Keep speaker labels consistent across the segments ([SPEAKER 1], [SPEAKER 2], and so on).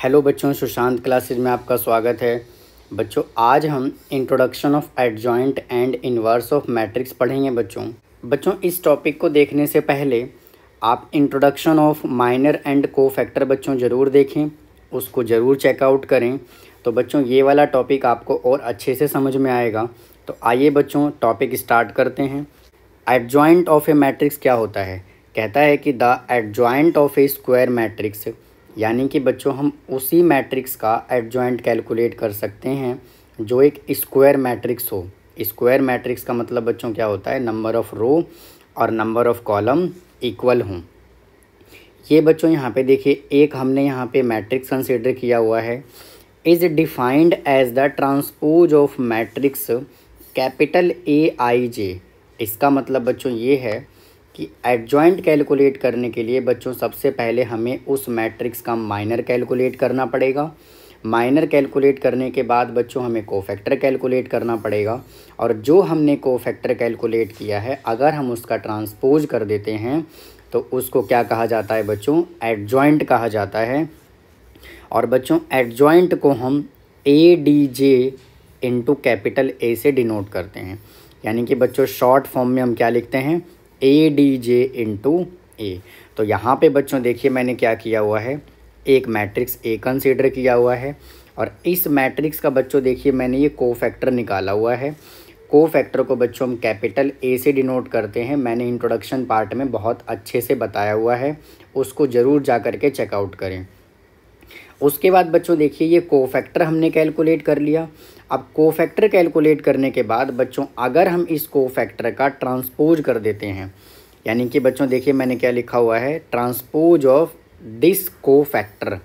[SPEAKER 1] Hello बच्चों, Sushant classes में आपका स्वागत है। बच्चों आज हम introduction of adjoint and inverse of matrix पढ़ेंगे। बच्चों इस टॉपिक को देखने से पहले आप introduction of minor and cofactor बच्चों ज़रूर देखें, उसको ज़रूर चेकआउट करें। तो बच्चों ये वाला टॉपिक आपको और अच्छे से समझ में आएगा। तो आइए बच्चों टॉपिक स्टार्ट करते हैं। एडजॉइंट ऑफ ए मैट्रिक्स क्या होता है? कहता है कि the adjoint of A square matrix, यानी कि बच्चों हम उसी मैट्रिक्स का एडजॉइंट कैलकुलेट कर सकते हैं जो एक स्क्वायर मैट्रिक्स हो। स्क्वायर मैट्रिक्स का मतलब बच्चों क्या होता है? नंबर ऑफ़ रो और नंबर ऑफ़ कॉलम इक्वल हों। ये बच्चों यहाँ पे देखिए, एक हमने यहाँ पे मैट्रिक्स कंसिडर किया हुआ है, is defined as the transpose of matrix capital AIJ। इसका मतलब बच्चों ये है कि एडजॉइंट कैलकुलेट करने के लिए बच्चों सबसे पहले हमें उस मैट्रिक्स का माइनर कैलकुलेट करना पड़ेगा। माइनर कैलकुलेट करने के बाद बच्चों हमें कोफैक्टर कैलकुलेट करना पड़ेगा, और जो हमने कोफैक्टर कैलकुलेट किया है अगर हम उसका ट्रांसपोज कर देते हैं तो उसको क्या कहा जाता है बच्चों? एडजॉइंट कहा जाता है। और बच्चों एडजॉइंट को हम ADJ इंटू कैपिटल A से डिनोट करते हैं, यानी कि बच्चों शॉर्ट फॉर्म में हम क्या लिखते हैं? ADJ into A। तो यहाँ पे बच्चों देखिए मैंने क्या किया हुआ है, एक मैट्रिक्स A कंसीडर किया हुआ है, और इस मैट्रिक्स का बच्चों देखिए मैंने ये कोफैक्टर निकाला हुआ है। कोफैक्टर को बच्चों हम कैपिटल A से डिनोट करते हैं। मैंने इंट्रोडक्शन पार्ट में बहुत अच्छे से बताया हुआ है, उसको ज़रूर जा कर के चेकआउट करें। उसके बाद बच्चों देखिए ये कोफैक्टर हमने कैलकुलेट कर लिया। अब कोफैक्टर कैलकुलेट करने के बाद बच्चों अगर हम इस कोफैक्टर का ट्रांसपोज कर देते हैं, यानी कि बच्चों देखिए मैंने क्या लिखा हुआ है? ट्रांसपोज ऑफ दिस कोफैक्टर,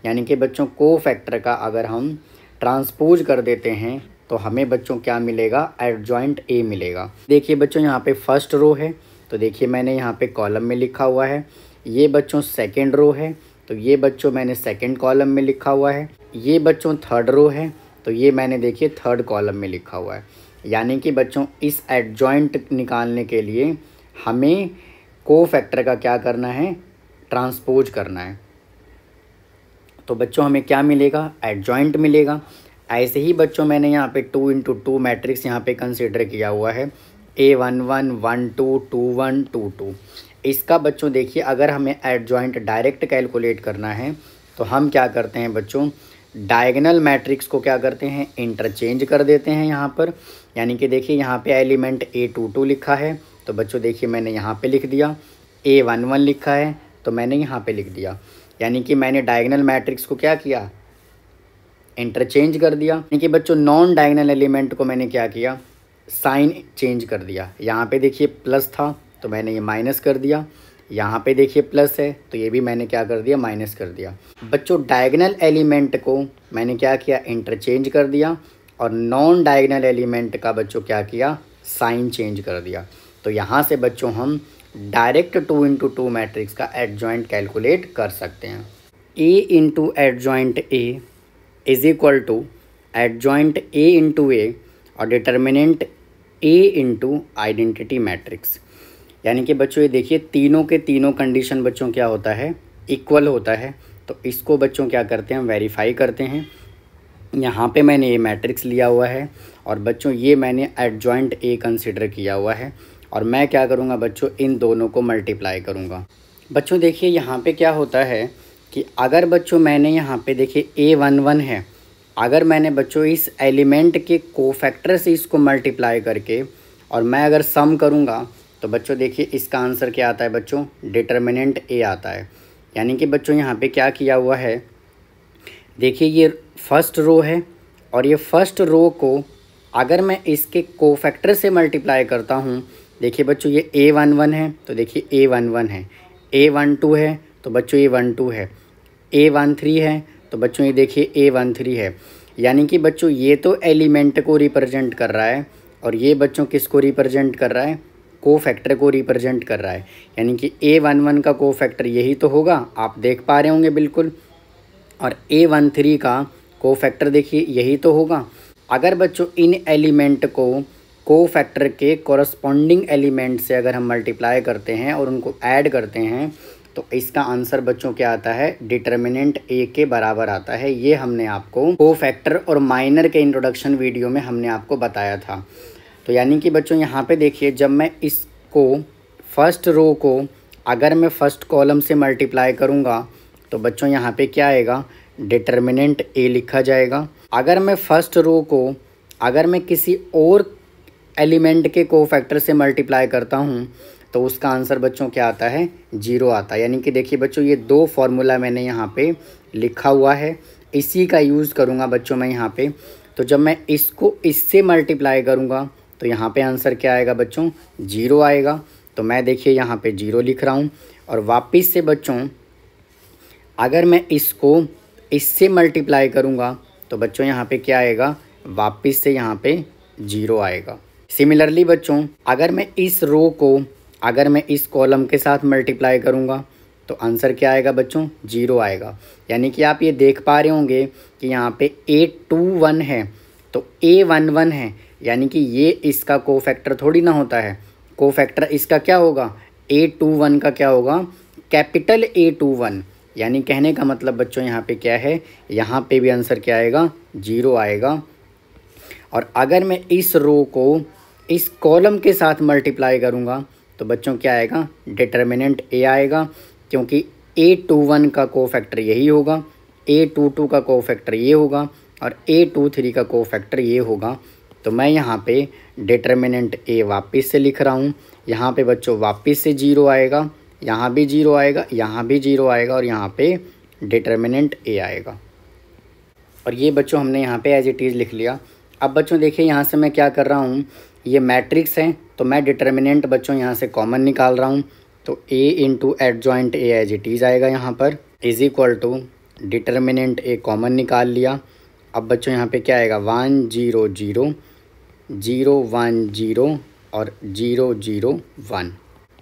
[SPEAKER 1] यानी कि बच्चों कोफैक्टर का अगर हम ट्रांसपोज कर देते हैं तो हमें बच्चों क्या मिलेगा? एडजॉइंट A मिलेगा। देखिए बच्चों यहाँ पे फर्स्ट रो है, तो देखिए मैंने यहाँ पे कॉलम में लिखा हुआ है। ये बच्चों सेकेंड रो है, तो ये बच्चों मैंने सेकेंड कॉलम में लिखा हुआ है। ये बच्चों थर्ड रो है, तो ये मैंने देखिए थर्ड कॉलम में लिखा हुआ है। यानी कि बच्चों इस एडजॉइंट निकालने के लिए हमें कोफैक्टर का क्या करना है? ट्रांसपोज करना है। तो बच्चों हमें क्या मिलेगा? एडजॉइंट मिलेगा। ऐसे ही बच्चों मैंने यहाँ पे 2 इंटू 2 मैट्रिक्स यहाँ पे कंसिडर किया हुआ है, A11 1 2 2 1 2 2। इसका बच्चों देखिए अगर हमें एडजॉइंट डायरेक्ट कैलकुलेट करना है तो हम क्या करते हैं बच्चों? डायगोनल मैट्रिक्स को क्या करते हैं? इंटरचेंज कर देते हैं यहाँ पर। यानी कि देखिए यहाँ पे एलिमेंट A22 लिखा है, तो बच्चों देखिए मैंने यहाँ पे लिख दिया। A11 लिखा है तो मैंने यहाँ पे लिख दिया। यानी कि मैंने डायगोनल मैट्रिक्स को क्या किया? इंटरचेंज कर दिया। यानी कि बच्चों नॉन डायगोनल एलिमेंट को मैंने क्या किया? साइन चेंज कर दिया। यहाँ पे देखिए प्लस था तो मैंने ये माइनस कर दिया, यहाँ पे देखिए प्लस है तो ये भी मैंने क्या कर दिया? माइनस कर दिया। बच्चों डायगोनल एलिमेंट को मैंने क्या किया? इंटरचेंज कर दिया, और नॉन डायगोनल एलिमेंट का बच्चों क्या किया? साइन चेंज कर दिया। तो यहाँ से बच्चों हम डायरेक्ट 2 इंटू 2 मैट्रिक्स का एडजॉइंट कैलकुलेट कर सकते हैं। A into adjoint A is equal to adjoint A into A और determinant A into identity matrix. यानी कि बच्चों ये देखिए तीनों के तीनों कंडीशन बच्चों क्या होता है? इक्वल होता है। तो इसको बच्चों क्या करते हैं? वेरीफाई करते हैं। यहाँ पे मैंने ये मैट्रिक्स लिया हुआ है, और बच्चों ये मैंने एडजॉइंट A कंसिडर किया हुआ है, और मैं क्या करूँगा बच्चों? इन दोनों को मल्टीप्लाई करूँगा। बच्चों देखिए यहाँ पे क्या होता है कि अगर बच्चों मैंने यहाँ पे देखिए A11 है, अगर मैंने बच्चों इस एलिमेंट के कोफैक्टर से इसको मल्टीप्लाई करके और मैं अगर सम करूँगा तो बच्चों देखिए इसका आंसर क्या आता है बच्चों? डिटर्मिनेंट A आता है। यानी कि बच्चों यहाँ पे क्या किया हुआ है? देखिए ये फर्स्ट रो है, और ये फर्स्ट रो को अगर मैं इसके कोफैक्टर से मल्टीप्लाई करता हूँ, देखिए बच्चों ये A11 है तो देखिए A11 है, A12 है तो बच्चों A12 है, A13 है तो बच्चों ये देखिए A13 है। यानी कि बच्चों ये तो एलिमेंट को रिप्रेजेंट कर रहा है, और ये बच्चों किसको रिप्रेजेंट कर रहा है? कोफैक्टर को रिप्रेजेंट कर रहा है। यानी कि A11 का कोफैक्टर यही तो होगा, आप देख पा रहे होंगे बिल्कुल, और A13 का कोफैक्टर देखिए यही तो होगा। अगर बच्चों इन एलिमेंट को कोफैक्टर के कॉरस्पॉन्डिंग एलिमेंट से अगर हम मल्टीप्लाई करते हैं और उनको ऐड करते हैं तो इसका आंसर बच्चों क्या आता है, डिटर्मिनेंट ए के बराबर आता है। ये हमने आपको कोफैक्टर और माइनर के इंट्रोडक्शन वीडियो में हमने आपको बताया था। तो यानी कि बच्चों यहाँ पे देखिए, जब मैं इसको फर्स्ट रो को अगर मैं फर्स्ट कॉलम से मल्टीप्लाई करूँगा तो बच्चों यहाँ पे क्या आएगा, डिटर्मिनेंट ए लिखा जाएगा। अगर मैं फर्स्ट रो को अगर मैं किसी और एलिमेंट के कोफैक्टर से मल्टीप्लाई करता हूँ तो उसका आंसर बच्चों क्या आता है, 0 आता है। यानी कि देखिए बच्चों, ये दो फार्मूला मैंने यहाँ पे लिखा हुआ है, इसी का यूज़ करूँगा बच्चों मैं यहाँ पे। तो जब मैं इसको इससे मल्टीप्लाई करूँगा तो यहाँ पे आंसर क्या आएगा बच्चों, 0 आएगा। तो मैं देखिए यहाँ पे 0 लिख रहा हूँ। और वापस से बच्चों अगर मैं इसको इससे मल्टीप्लाई करूँगा तो बच्चों यहाँ पे क्या आएगा, वापस से यहाँ पे 0 आएगा। सिमिलरली बच्चों अगर मैं इस रो को अगर मैं इस कॉलम के साथ मल्टीप्लाई करूँगा तो आंसर क्या आएगा बच्चों, 0 आएगा। यानी कि आप ये देख पा रहे होंगे कि यहाँ पे A21 है तो A11 है, यानी कि ये इसका कोफैक्टर थोड़ी ना होता है। कोफैक्टर इसका क्या होगा, A21 का क्या होगा, कैपिटल A21। यानी कहने का मतलब बच्चों यहाँ पे क्या है, यहाँ पे भी आंसर क्या आएगा, 0 आएगा। और अगर मैं इस रो को इस कॉलम के साथ मल्टीप्लाई करूँगा तो बच्चों क्या आएगा, डिटर्मिनेंट ए आएगा, क्योंकि A21 का कोफैक्टर यही होगा, A22 का कोफैक्टर ये होगा और A23 का कोफैक्टर ये होगा। तो मैं यहाँ पे डिटर्मिनेंट ए वापस से लिख रहा हूँ। यहाँ पे बच्चों वापस से 0 आएगा, यहाँ भी 0 आएगा, यहाँ भी 0 आएगा और यहाँ पे डिटर्मिनेंट ए आएगा। और ये बच्चों हमने यहाँ पे एज इट इज़ लिख लिया। अब बच्चों देखिए यहाँ से मैं क्या कर रहा हूँ, ये मैट्रिक्स है तो मैं डिटर्मिनेंट बच्चों यहाँ से कॉमन निकाल रहा हूँ। तो a into adjoint A as it is आएगा यहाँ पर, is equal to determinant A common निकाल लिया। अब बच्चों यहाँ पे क्या आएगा, 1 0 0 0 1 0 और 0 0 1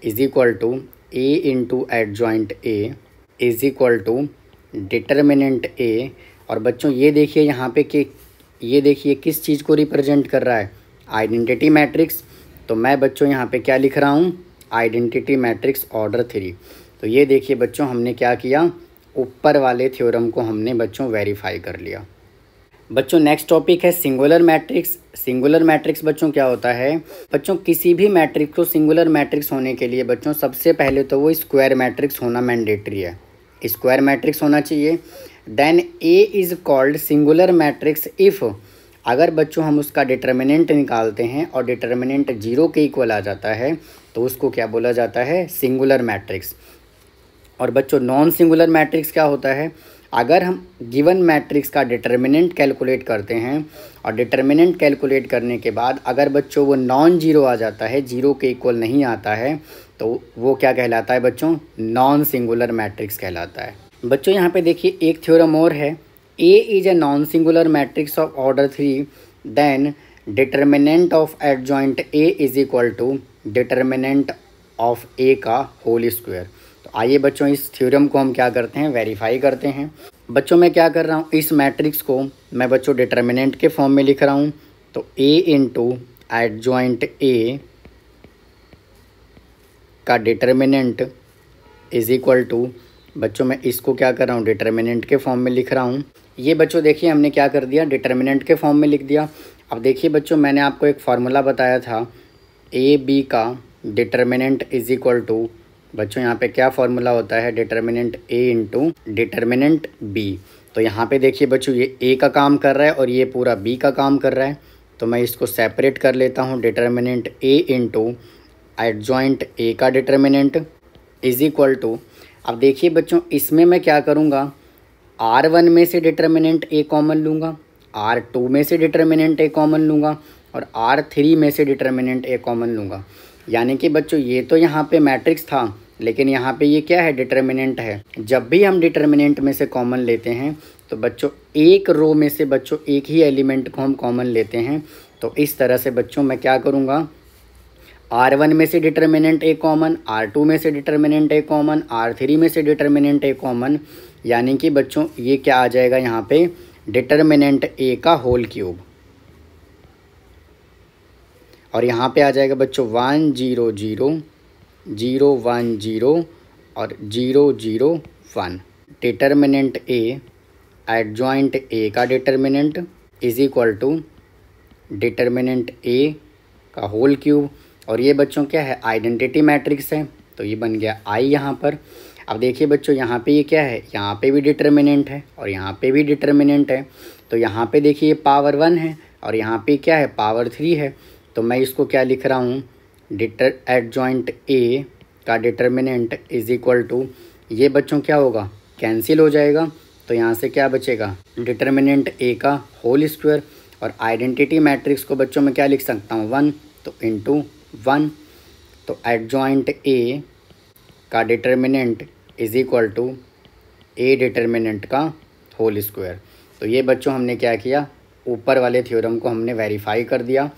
[SPEAKER 1] is equal to a into adjoint A is equal to determinant A. और बच्चों ये देखिए यहाँ पे कि ये देखिए किस चीज़ को रिप्रेजेंट कर रहा है, आइडेंटिटी मैट्रिक्स। तो मैं बच्चों यहाँ पे क्या लिख रहा हूँ, आइडेंटिटी मैट्रिक्स ऑर्डर 3। तो ये देखिए बच्चों हमने क्या किया, ऊपर वाले थ्योरम को हमने बच्चों वेरीफाई कर लिया। बच्चों नेक्स्ट टॉपिक है सिंगुलर मैट्रिक्स। सिंगुलर मैट्रिक्स बच्चों क्या होता है, बच्चों किसी भी मैट्रिक्स को सिंगुलर मैट्रिक्स होने के लिए बच्चों सबसे पहले तो वो स्क्वायर मैट्रिक्स होना मैंडेटरी है, स्क्वायर मैट्रिक्स होना चाहिए। Then A is called singular matrix if, अगर बच्चों हम उसका डिटर्मिनेंट निकालते हैं और डिटर्मिनेंट 0 के इक्वल आ जाता है तो उसको क्या बोला जाता है, सिंगुलर मैट्रिक्स। और बच्चों नॉन सिंगुलर मैट्रिक्स क्या होता है, अगर हम गिवन मैट्रिक्स का डिटर्मिनेंट कैलकुलेट करते हैं और डिटर्मिनेंट कैलकुलेट करने के बाद अगर बच्चों वो नॉन जीरो आ जाता है, 0 के इक्वल नहीं आता है, तो वो क्या कहलाता है बच्चों, नॉन सिंगुलर मैट्रिक्स कहलाता है। बच्चों यहाँ पे देखिए एक थ्योरम और है, A is a non singular matrix of order 3 then determinant of adjoint A is equal to determinant of A का होल स्क्वायर। तो आइए बच्चों इस थ्योरम को हम क्या करते हैं, वेरीफाई करते हैं। बच्चों मैं क्या कर रहा हूँ, इस मैट्रिक्स को मैं बच्चों डिटर्मिनेंट के फॉर्म में लिख रहा हूँ। तो ए इंटू एडजॉइंट ए का डिटर्मिनेंट इज इक्वल टू, बच्चों मैं इसको क्या कर रहा हूँ, डिटर्मिनेंट के फॉर्म में लिख रहा हूँ। ये बच्चों देखिए हमने क्या कर दिया, डिटर्मिनेंट के फॉर्म में लिख दिया। अब देखिए बच्चों मैंने आपको एक फार्मूला बताया था, ए बी का डिटर्मिनेंट इज इक्वल टू, बच्चों यहाँ पे क्या फार्मूला होता है, determinant A into determinant B. तो यहाँ पे देखिए बच्चों ये ए का काम कर रहा है और ये पूरा बी का काम कर रहा है। तो मैं इसको सेपरेट कर लेता हूँ, determinant A into adjoint A का डिटर्मिनेंट इज इक्वल टू। अब देखिए बच्चों इसमें मैं क्या करूँगा, R1 में से डिटर्मिनेंट ए कॉमन लूँगा, R2 में से डिटर्मिनेंट ए कॉमन लूँगा और R3 में से डिटर्मिनेंट ए कॉमन लूँगा। यानी कि बच्चों ये तो यहाँ पे मैट्रिक्स था, लेकिन यहाँ पे ये क्या है, डिटर्मिनेंट है। जब भी हम डिटर्मिनेंट में से कॉमन लेते हैं तो बच्चों एक रो में से बच्चों एक ही एलिमेंट को हम कॉमन लेते हैं। तो इस तरह से बच्चों मैं क्या करूँगा, R1 में से डिटर्मिनेंट ए कॉमन, R2 में से डिटर्मिनेंट ए कॉमन, R3 में से डिटर्मिनेंट ए कॉमन। यानी कि बच्चों ये क्या आ जाएगा यहाँ पे, डिटर्मिनेंट ए का होल क्यूब। और यहाँ पे आ जाएगा बच्चों 1 0 0 0 1 0 और 0 0 1। डिटर्मिनेंट ए एडजॉइंट ए का determinant is equal to determinant A का होल क्यूब। और ये बच्चों क्या है, आइडेंटिटी मैट्रिक्स है, तो ये बन गया आई यहाँ पर। अब देखिए बच्चों यहाँ पे ये क्या है, यहाँ पे भी डिटर्मिनेंट है और यहाँ पे भी डिटर्मिनेंट है। तो यहाँ पे देखिए पावर 1 है और यहाँ पे क्या है, पावर 3 है। तो मैं इसको क्या लिख रहा हूँ, एडजॉइंट ए का डिटर्मिनेंट इज इक्वल टू, ये बच्चों क्या होगा, कैंसिल हो जाएगा। तो यहाँ से क्या बचेगा, डिटर्मिनेंट ए का होल स्क्वायर। और आइडेंटिटी मैट्रिक्स को बच्चों में क्या लिख सकता हूँ, 1, तो इंटू 1। तो एडजॉइंट ए का determinant is equal to A determinant का होल स्क्वायर। तो ये बच्चों हमने क्या किया, ऊपर वाले थ्योरम को हमने वेरीफाई कर दिया।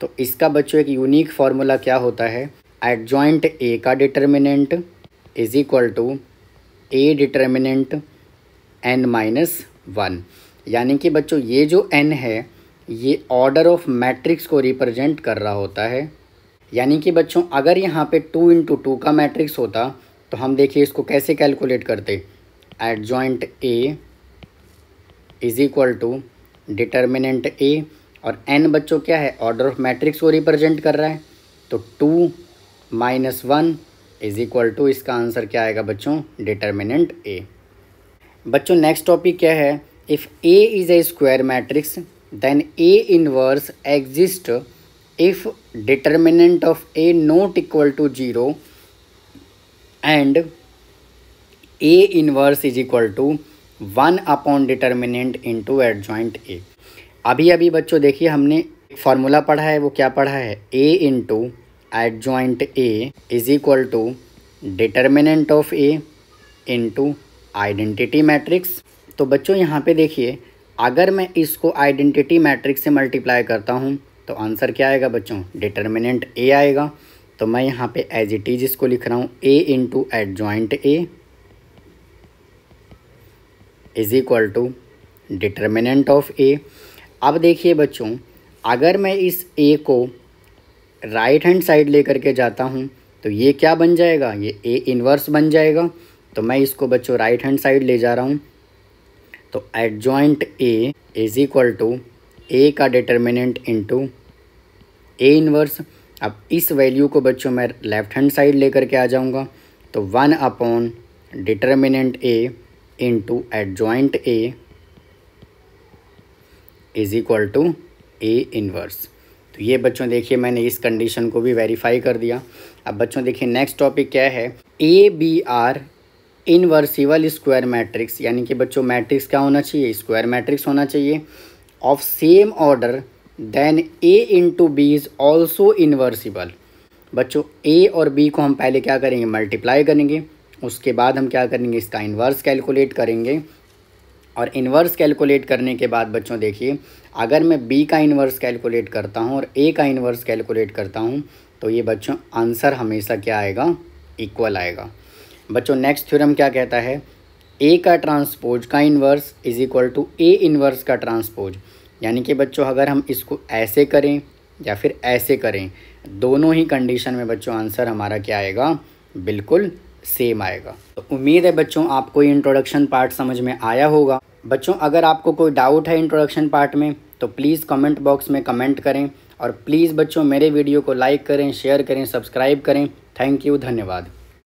[SPEAKER 1] तो इसका बच्चों एक यूनिक फार्मूला क्या होता है, एडजॉइंट ए का determinant is equal to A determinant n-1। यानी कि बच्चों ये जो n है ये ऑर्डर ऑफ मैट्रिक्स को रिप्रेजेंट कर रहा होता है। यानी कि बच्चों अगर यहाँ पे 2 इंटू 2 का मैट्रिक्स होता तो हम देखिए इसको कैसे कैलकुलेट करते, adjoint A is equal to determinant A और n बच्चों क्या है, ऑर्डर ऑफ मैट्रिक्स को रिप्रेजेंट कर रहा है। तो 2 - 1 इज इक्वल टू, इसका आंसर क्या आएगा बच्चों, डिटर्मिनेंट ए। बच्चों नेक्स्ट टॉपिक क्या है, if A is a square matrix then A inverse exist if determinant of A not equal to 0 and A inverse is equal to 1 upon determinant into adjoint A. अभी बच्चों देखिए हमने formula पढ़ा है, वो क्या पढ़ा है, A into adjoint A is equal to determinant of A into identity matrix. तो बच्चों यहाँ पे देखिए अगर मैं इसको आइडेंटिटी मैट्रिक्स से मल्टीप्लाई करता हूँ तो आंसर क्या आएगा बच्चों, डिटर्मिनेंट ए आएगा। तो मैं यहाँ पे एज इट इज इसको लिख रहा हूँ, A into adjoint A is equal to determinant of A. अब देखिए बच्चों अगर मैं इस ए को राइट हैंड साइड लेकर के जाता हूँ तो ये क्या बन जाएगा, ये ए इन्वर्स बन जाएगा। तो मैं इसको बच्चों राइट हैंड साइड ले जा रहा हूँ। तो adjoint A is equal to A का डिटर्मिनेंट इंटू ए इन्वर्स। अब इस वैल्यू को बच्चों मैं लेफ्ट हैंड साइड लेकर के आ जाऊँगा। तो 1 upon determinant A into adjoint A is equal to A inverse. तो ये बच्चों देखिए मैंने इस कंडीशन को भी वेरीफाई कर दिया। अब बच्चों देखिए नेक्स्ट टॉपिक क्या है, A B are invertible square matrix. यानी कि बच्चों मैट्रिक्स क्या होना चाहिए, स्क्वायर मैट्रिक्स होना चाहिए of same order then A into B is also invertible. बच्चों ए और बी को हम पहले क्या करेंगे, मल्टीप्लाई करेंगे, उसके बाद हम क्या करेंगे, इसका इन्वर्स कैलकुलेट करेंगे। और इन्वर्स कैलकुलेट करने के बाद बच्चों देखिए अगर मैं बी का इन्वर्स कैलकुलेट करता हूँ और ए का इन्वर्स कैलकुलेट करता हूँ तो ये बच्चों आंसर हमेशा क्या आएगा, इक्वल आएगा। बच्चों नेक्स्ट थ्योरम क्या कहता है, ए का ट्रांसपोज का inverse is equal to A inverse का ट्रांसपोज। यानी कि बच्चों अगर हम इसको ऐसे करें या फिर ऐसे करें, दोनों ही कंडीशन में बच्चों आंसर हमारा क्या आएगा, बिल्कुल सेम आएगा। तो उम्मीद है बच्चों आपको ये इंट्रोडक्शन पार्ट समझ में आया होगा। बच्चों अगर आपको कोई डाउट है इंट्रोडक्शन पार्ट में तो प्लीज़ कमेंट बॉक्स में कमेंट करें और प्लीज़ बच्चों मेरे वीडियो को लाइक करें, शेयर करें, सब्सक्राइब करें। थैंक यू, धन्यवाद।